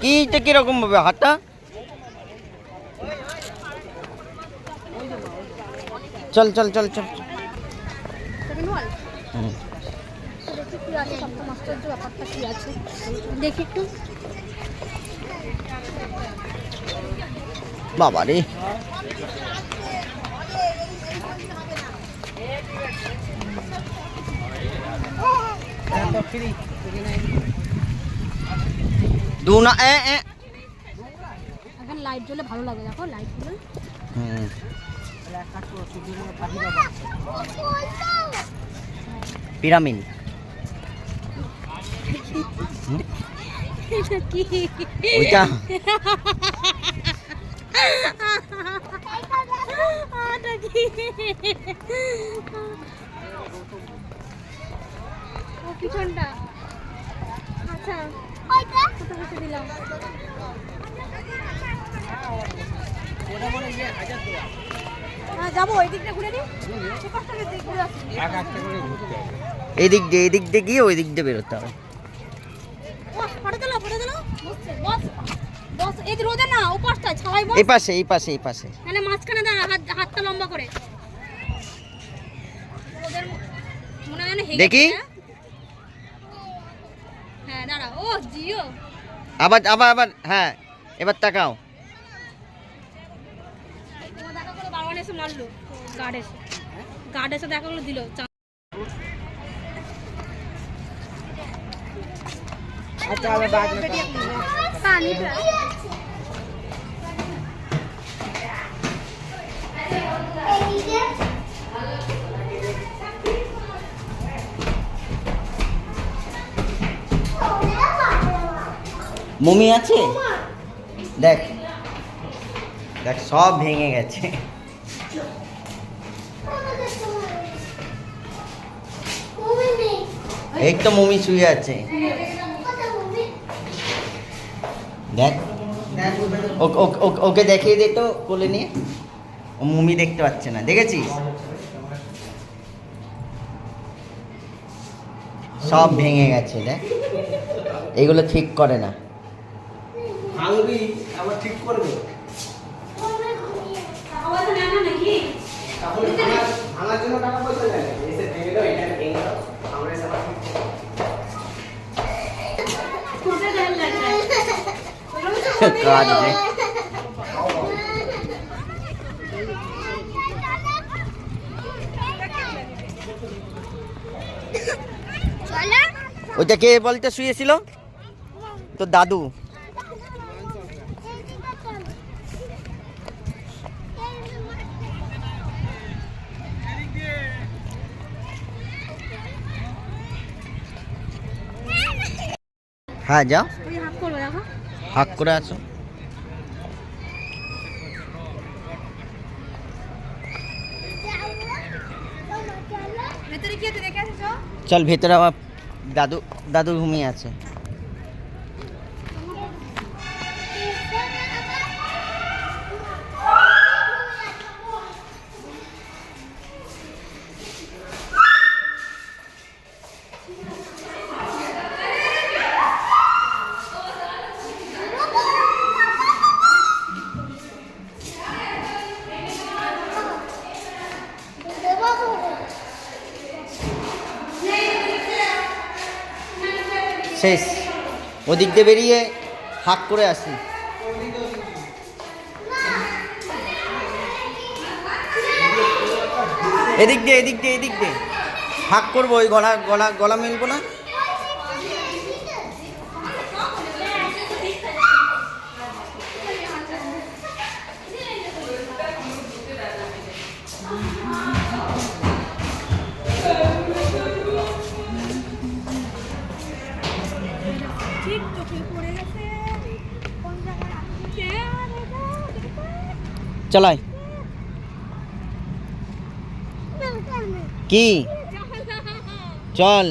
কি এটা কিরকম ভাবে হাতটা? চল চল চল চল। দেখি একটু বাবা রে, দুনা এখন লাইট জ্বলে ভালো লাগে, দেখো লাইট জ্বলে। পিরামিড কি ওইটা পিছনটা আচ্ছা দিলাম। যাবো ওই দিকটা ঘুরে নিই, এদিক দিয়ে গিয়ে ওই দিক দিয়ে বেরোতে হবে। এই পাশে মানে মাঝখানে দাঁড়া, হাতটা লম্বা করে দেখি। হ্যাঁ দাঁড়া, ও জিও আবার হ্যাঁ, এবার তাকাও। দেখা করে বারবার এসে মারলো, গার্ড এসে দেখা করে দিল। মমি আছে, দেখ দেখ সব ভেঙে গেছে। এই তো মমি শুয়ে আছে, দেখ ওকে দেখিয়ে দে তো কোলে নিয়ে। ও মমি দেখতে পাচ্ছে না, দেখেছিস? সব ভেঙে গেছে, দেখ এগুলো ঠিক করে না। ভাঙবি আবার ঠিক করবে, ভাঙার জন্য টাকা পয়সা লাগে। এসে ভেঙে দাও, এটা ভেঙে দাও, আমরা এসে আবার কাজ যে ওইটা কে বলতে শুয়েছিল? তো দাদু। হ্যাঁ যাও, হাক করে আসো। চল ভেতরে, আবার দাদু ঘুমিয়ে আছে। শেষ, ওদিক দিয়ে বেরিয়ে হাক করে আসি। এদিক দিয়ে হাক করবো, ওই গলা মিলবো না। চলাই কি চল।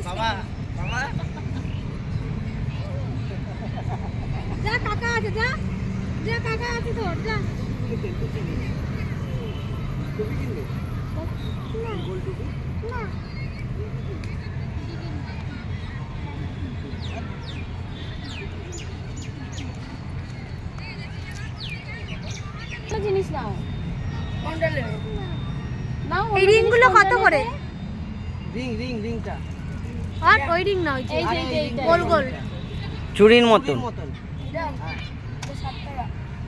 বাবা যা কাকা আছে, যা কাকা আছে তোর। লজ্জা টুপি কিনবে গোল টুপি জিনিস নাও নাও এই রিংগুলো কত করে? রিংটা আর ওই রিং না, ওই যে এই যে এইটা গোল গোল। চুরির মতন।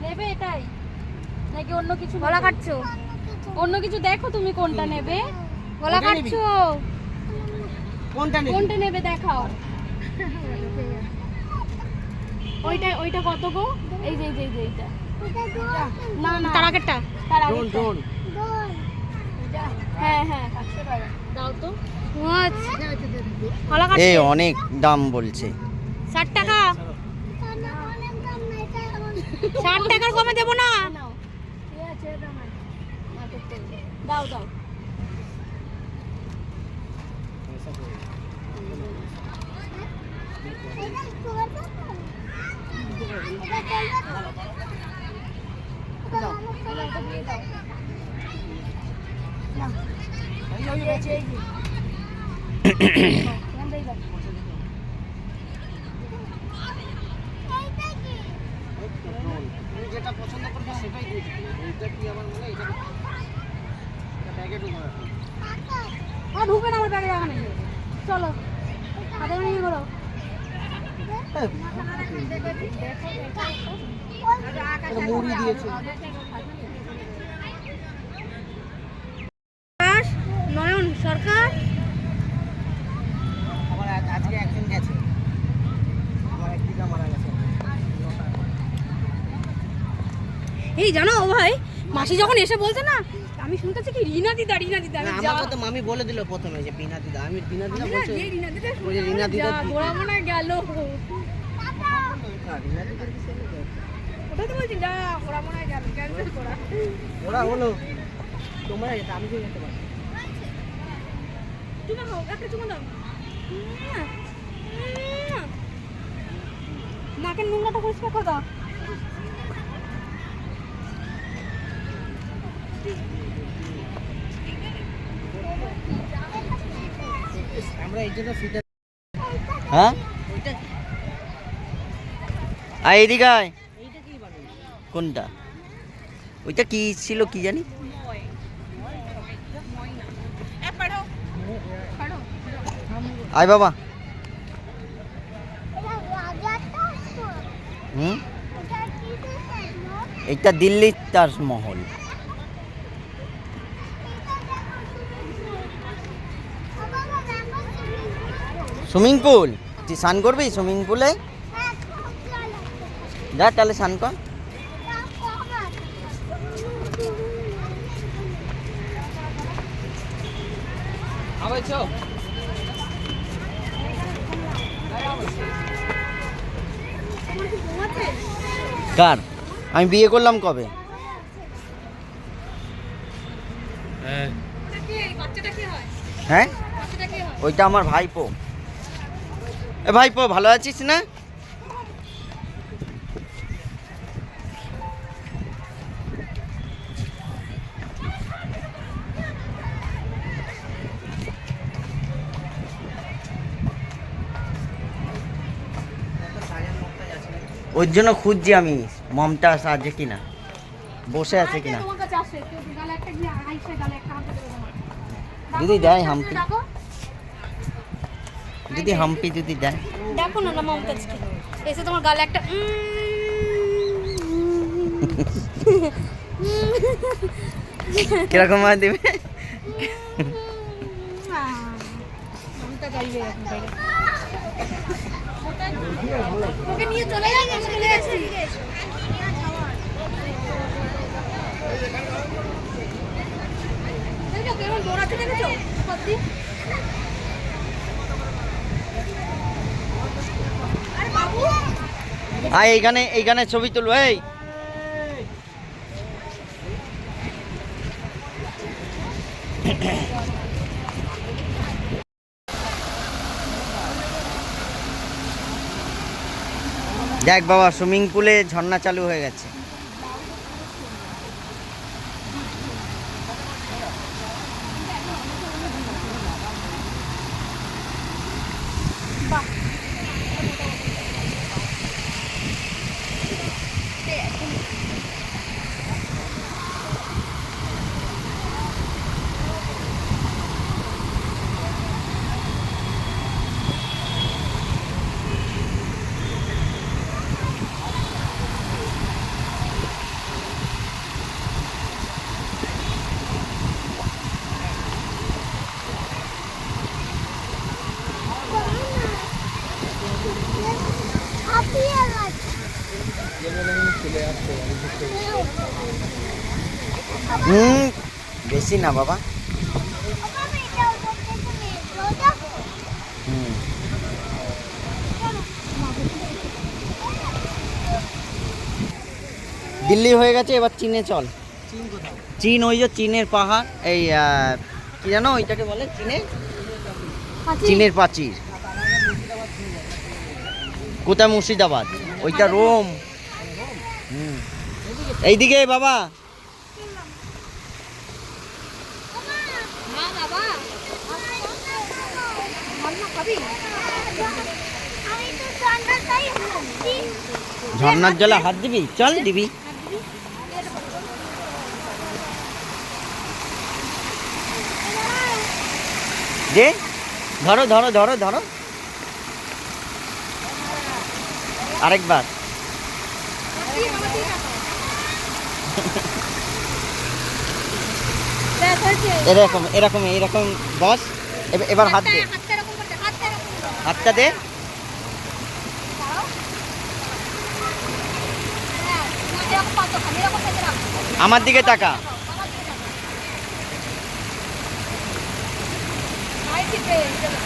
নেবে এটাই নাকি অন্য কিছু গলা কাটছো? অন্য কিছু দেখো তুমি কোনটা নেবে গলা ওটা নিবি? কাটছো? কোনটা নিবি? কোনটা নেবে দেখাও ওইটা ওইটা কত গো এই যে এইটা না না তার আগেরটা? তার ড্রোন আগেরটা। ড্রোন হ্যাঁ হ্যাঁ দাও তো আচ্ছা। গলা এ কাটছো? অনেক দাম বলছে। 60 টাকা। 60 টাকার কমে দেবো না। নাও ঠিক আছে দাও দাও তুমি যেটা পছন্দ করবে সেটাই দিয়ে দিবি এইটা কি আমার মনে হয় এটা ব্যাগে ঢুকে রাখো ঢুকে না আমার ব্যাগে জায়গা নেই চলো হাতে নিয়ে করো মুড়ি দিয়েছে নয়ন সরকার। আবার আজকে একজন গেছে আমার এক দিদা মারা গেছে এই জানো ও ভাই, মাসি যখন এসে বলছে না, আমি শুনতেছি কি রিনা দিদা আমি যা আমাকে তো মামি বলে দিল প্রথমে যে বিনা দিদা আমি বিনা দিদা আমি না বলছে যে রিনা দিদা ওই যে রিনা দিদা ঘোড়া মনে গেল ওটা তো বলছি না, ওরা মনে হয় যাবে ক্যান্সেল করা। ওরা হলো তোমরা এটা আমি তো যেতে পারি চুমা খাও, একটা চুমা দাও। নাকের নোংরাটা পরিষ্কার করে দাও। আমরা এই জন্য ফিটার হ্যাঁ ওইটা আয় এদিকে আয়। এইটা কি বানাবো কোনটা? ওইটা কি ছিল কি জানি? আয় বাবা। হুম, এইটা দিল্লির তাজমহল। Swimming pool? তুই স্নান করবি সুইমিং পুলে? যা তাহলে স্নান কর। আবাইছো কার? আমি বিয়ে করলাম কবে? বাচ্চাটা কি হয়? হ্যাঁ, বাচ্চাটা কি হয়? ওইটা আমার ভাইপো। এ ভাইপো, ভালো আছিস না? ওর জন্য খুঁজছি আমি মমতাজ আছে কিনা, বসে আছে কিনা। তোমার কাছে আসে কেউ গালে একটা গিয়ে আইসে গালে একটা হাতে দেবে তোমার যদি দেয় হাম্পি, ডাকো যদি হাম্পি যদি দেয়। দেখো না মমতাজকে এসে তোমার গালে একটা কিরকম আর দেবে? মমতাজ আসবে এখন বাইরে। ওকে নিয়ে চলে যাই, আমি চলে যাচ্ছি। দেখো কেমন দৌড়াচ্ছে, দেখেছো? সত্যি আরে বাবু, আয় এইখানে, এইখানে ছবি তুলবো। এই দেখ বাবা, সুইমিং পুলে ঝর্ণা চালু হয়ে গেছে। বেশি না বাবা। হুম। দিল্লি হয়ে গেছে, এবার চীনে চল। চীন কোথায়? চীন ওই যে চীনের পাহাড়, এই কি জানো ওইটাকে বলে চীনের প্রাচীর। কোথায়? মুর্শিদাবাদ। ওইটা রোম। হুম। এইদিকে বাবা। ঝর্ণার জলে হাত দিবি? চল দিবি। দে, ধরো ধরো ধরো ধরো, আরেকবার। এরকম এরকম এরকম বস। এবার হাত দে, হাতটা দে। আমার দিকে তাকা।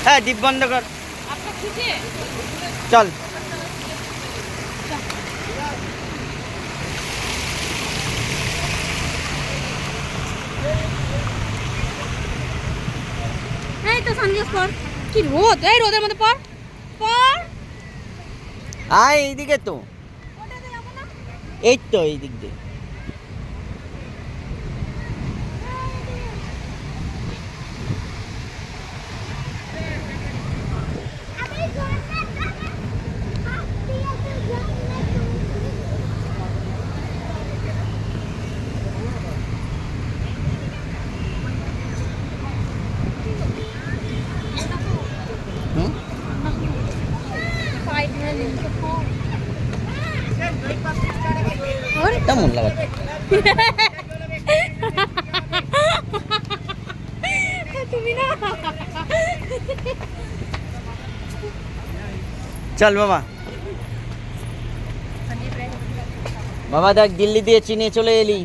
হ্যাঁ, দীপ বন্ধ কর। চল। এই তো সানগ্লাস পর। কি রোদ, এই রোদের মধ্যে পর পর। আয় এইদিকে তো, এই তো এই দিক দিয়ে। কেমন লাগাচ্ছে? তুমি না চল বাবা। বাবা দেখ, দিল্লি দিয়ে চীনে চলে এলি।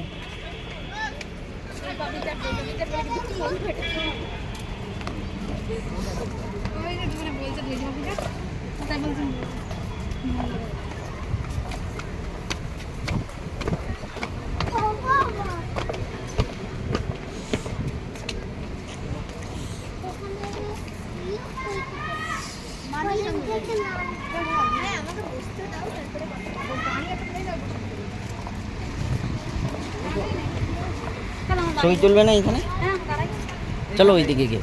ছবি তুলবে না এখানে? চলো ওইদিকে গিয়ে।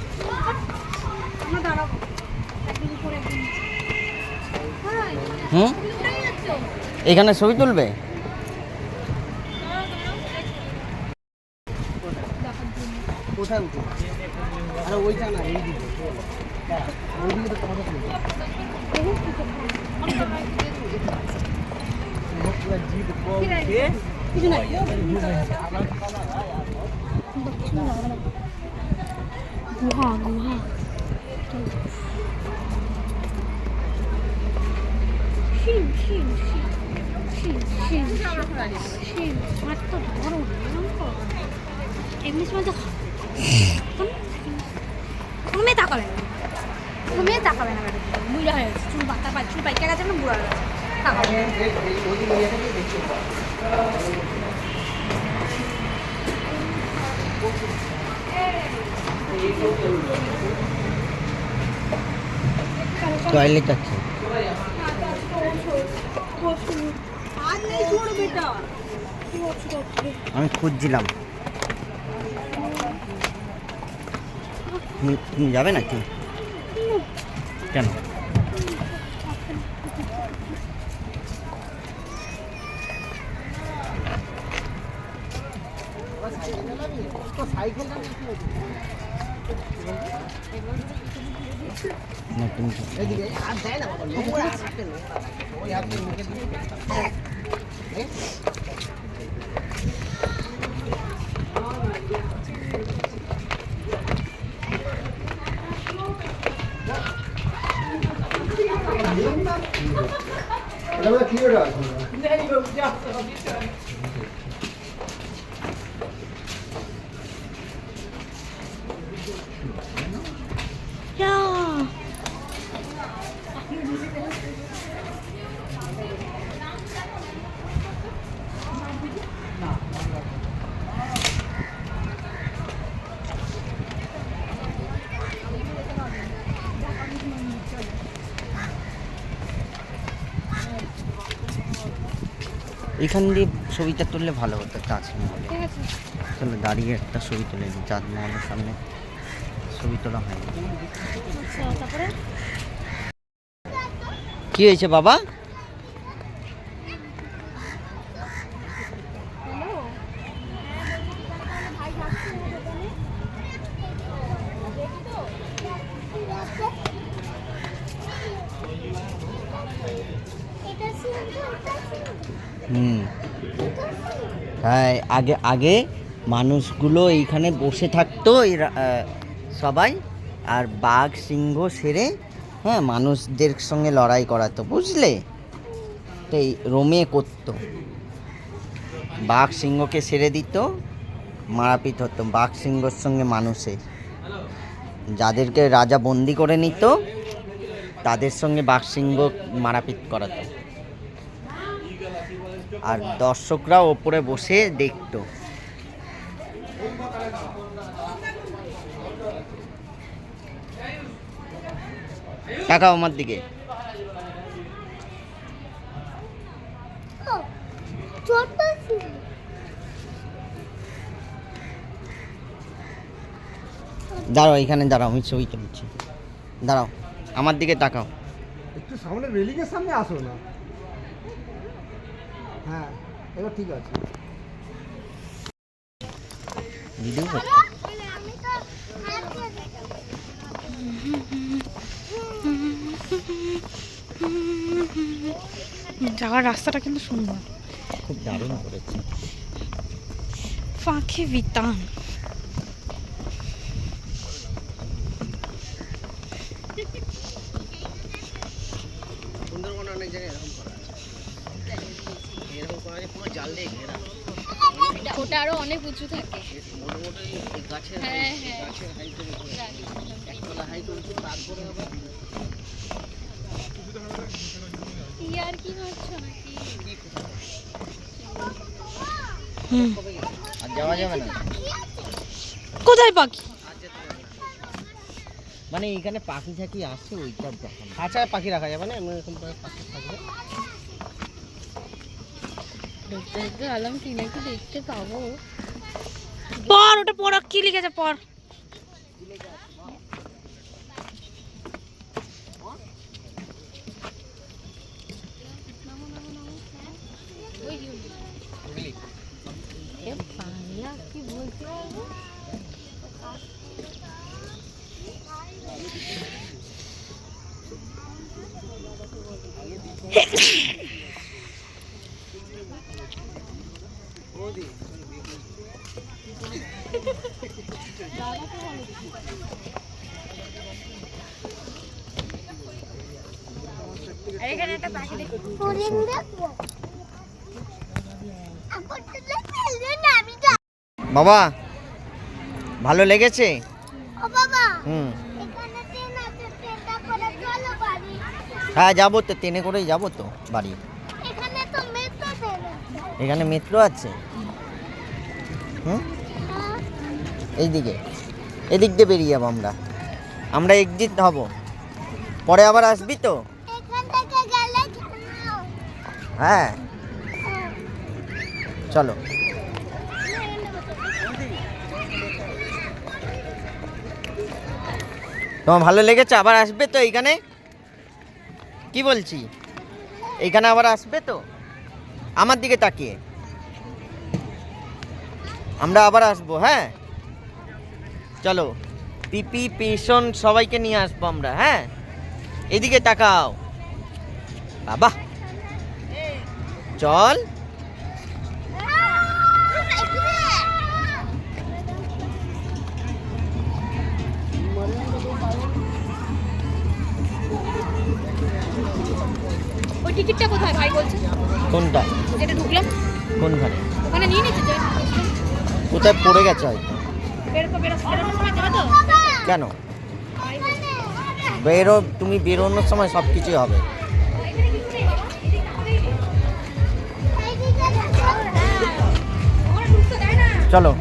হুম, এখানে ছবি তুলবে? কোথায় উঠে? আরে ওইটা না, এইদিকে। ওইদিকে তো কথা শুনতে কিছু নাই। গুহা গুহা শিম শিম শিম শিম শিম শিম মাত্র বড় এমনি সময় তো তুমি তাকাবে না, তুমি তাকাবে না। বুড়া হয়ে গেছে, চুল পাইকা গেছে না, বুড়া হয়ে গেছে, তাকাবে না। টয়লেট আছে। আমি খুঁজছিলাম। তুমি যাবে নাকি? কেন? সাইকেলটা এদিকে আর দেয় না বাবা, নোংরা হাতে নোংরা থাকে, ওই হাতে মুখে দিয়ে এখান দিয়ে ছবিটা তুললে ভালো হতো তাজমহলে। ঠিক আছে। চলো দাঁড়িয়ে একটা ছবি তুলে নিই, তাজমহলের সামনে ছবি তোলা হয়নি। আচ্ছা তারপরে কি হয়েছে বাবা? হ্যাঁ, আগে আগে মানুষগুলো এইখানে বসে থাকতো সবাই, আর বাঘ সিংহ সেরে হ্যাঁ মানুষদের সঙ্গে লড়াই করাতো, বুঝলে? তো এই রোমে করতো, বাঘ সিংহকে সেরে দিত, মারাপিট হতো বাঘ সিংহর সঙ্গে মানুষের। যাদেরকে রাজা বন্দি করে নিত তাদের সঙ্গে বাঘ সিংহ মারাপিট করাতো, আর দর্শকরা ওপরে বসে দেখতো। টাকা আমার দিকে। দাঁড়াও, এখানে দাঁড়াও, আমি ছবি তুলছি। দাঁড়াও, আমার দিকে তাকাও। একটু সামনে রেলিংয়ের সামনে আসো না। হ্যাঁ, এবার ঠিক আছে। ভিডিও করতে যাওয়ার রাস্তাটা কিন্তু সুন্দর, খুব দারুণ করেছে। ফাঁকে বিতান। সুন্দরবনে অনেক জায়গায় এরকম করা আছে, এরকম করা আছে পুরো জাল দিয়ে ঘেরা। ওটা আরো অনেক উঁচু থাকে। মোটামুটি এই গাছের হ্যাঁ, হ্যাঁ। গাছের হাইটের উপরে একতলা হাইট উঠছে, তারপরে আবার ইয়ার কি মারছো নাকি? আর যাওয়া যাবে না কোথায় পাখি? মানে এখানে পাখি ঝাঁকি আসছে, ওইটা দেখানো। আচ্ছা, পাখি রাখা যাবে না, এমন এরকম পাখি থাকবে। দেখতে আলাম কি নাকি দেখতে পাবো। পর ওটা পর, কি লিখেছে পর? কি বলতে পারবো? এখানে একটা পাখি দেখো। বাবা ভালো লেগেছে? হুম, হ্যাঁ যাবো তো, ট্রেনে করেই যাবো তো বাড়ি। এখানে মেট্রো আছে। হুম, এইদিকে, এদিক দিয়ে বেরিয়ে যাবো আমরা। আমরা এক্সিট হব, পরে আবার আসবি তো? হ্যাঁ চলো। তোমার ভালো লেগেছে? আবার আসবে তো এইখানে? কি বলছি, এইখানে আবার আসবে তো? আমার দিকে তাকিয়ে। আমরা আবার আসবো, হ্যাঁ চলো। পিপি পিসন সবাইকে নিয়ে আসবো আমরা, হ্যাঁ। এদিকে তাকাও বাবা, চল। ওই টিকিটটা কোথায় ভাই বলছে? কোনটা? যেটা ঢুকলাম কোনখানে? ওখানে নিয়ে নিচ্ছে যে কোথায় পড়ে গেছে হয়তো। বেরোনোর সময় দেবে তো? কেন বেরো, তুমি বেরোনোর সময় সব কিছুই হবে। চলো।